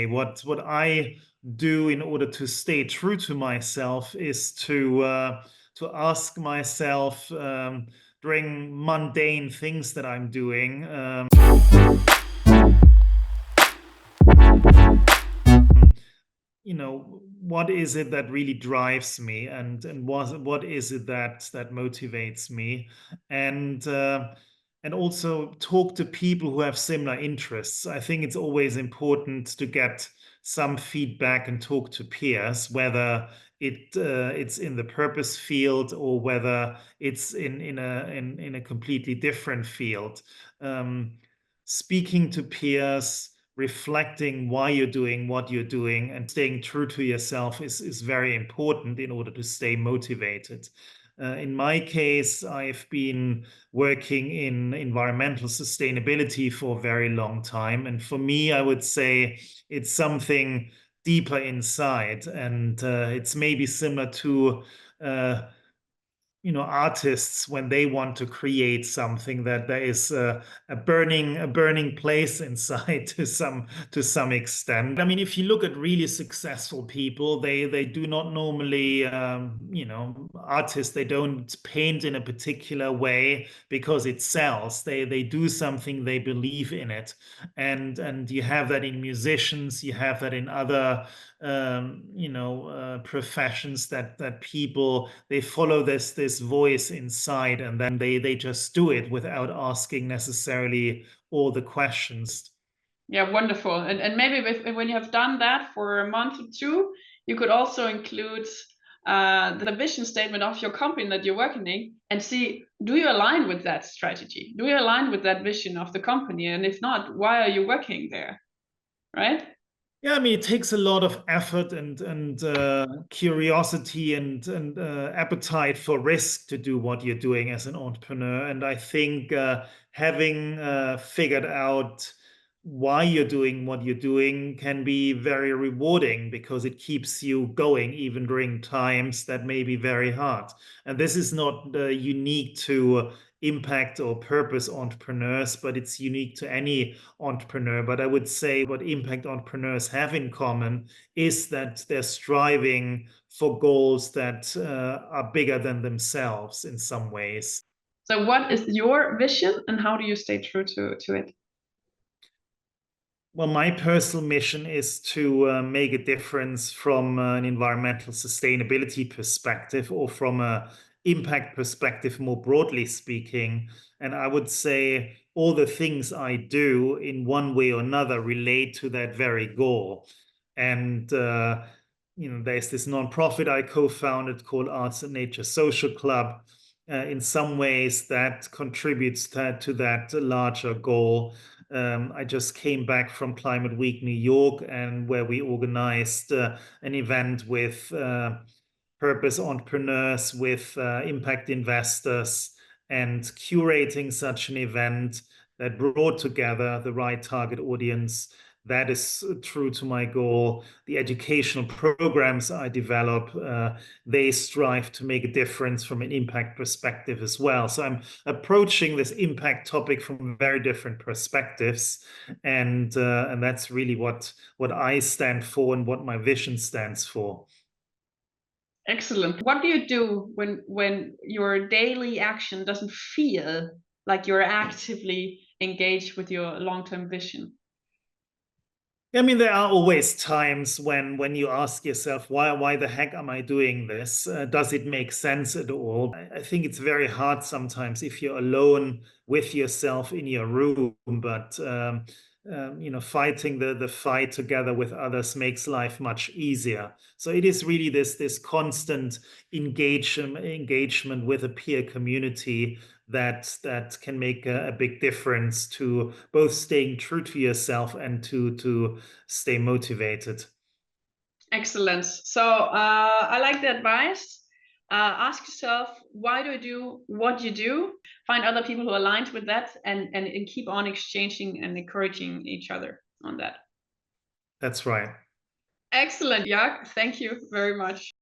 What I do in order to stay true to myself is to ask myself during mundane things that I'm doing. What is it that really drives me, and what is it that motivates me, and and also talk to people who have similar interests. I think it's always important to get some feedback and talk to peers, whether it's in the purpose field or whether it's in a completely different field. Um, Speaking to peers, reflecting why you're doing what you're doing, and staying true to yourself is very important in order to stay motivated. In my case, I've been working in environmental sustainability for a very long time. And for me, I would say it's something deeper inside. And it's maybe similar to uh, artists when they want to create something, that there is a burning place inside to some extent. I mean, if you look at really successful people, they do not normally, artists, they don't paint in a particular way because it sells. They do something, they believe in it, and you have that in musicians, you have that in other professions, that people, they follow this voice inside, and then they just do it without asking necessarily all the questions. Yeah, wonderful. And maybe when you have done that for a month or two, you could also include the vision statement of your company that you're working in, and see, do you align with that strategy? Do you align with that vision of the company? And if not, why are you working there? Right? Yeah, I mean, it takes a lot of effort and curiosity and appetite for risk to do what you're doing as an entrepreneur. And I think having figured out why you're doing what you're doing can be very rewarding, because it keeps you going even during times that may be very hard. And this is not unique to impact or purpose entrepreneurs, but it's unique to any entrepreneur. But I would say what impact entrepreneurs have in common is that they're striving for goals that are bigger than themselves in some ways. So what is your vision, and how do you stay true to it? Well, my personal mission is to make a difference from an environmental sustainability perspective, or from an impact perspective, more broadly speaking. And I would say all the things I do in one way or another relate to that very goal. And there's this nonprofit I co-founded called Arts and Nature Social Club. In some ways, that contributes to that larger goal. I just came back from Climate Week New York, and where we organized an event with purpose entrepreneurs, with impact investors, and curating such an event that brought together the right target audience. That is true to my goal. The educational programs I develop, they strive to make a difference from an impact perspective as well. So I'm approaching this impact topic from very different perspectives, and that's really what I stand for and what my vision stands for. Excellent. What do you do when your daily action doesn't feel like you're actively engaged with your long-term vision? I mean, there are always times when you ask yourself, why the heck am I doing this? Does it make sense at all? I think it's very hard sometimes if you're alone with yourself in your room, but fighting the fight together with others makes life much easier. So it is really this constant engagement with a peer community that can make a big difference to both staying true to yourself and to stay motivated. Excellent. So I like the advice. Ask yourself, why do you do what you do? Find other people who are aligned with that, and keep on exchanging and encouraging each other on that. That's right. Excellent, Jörg. Thank you very much.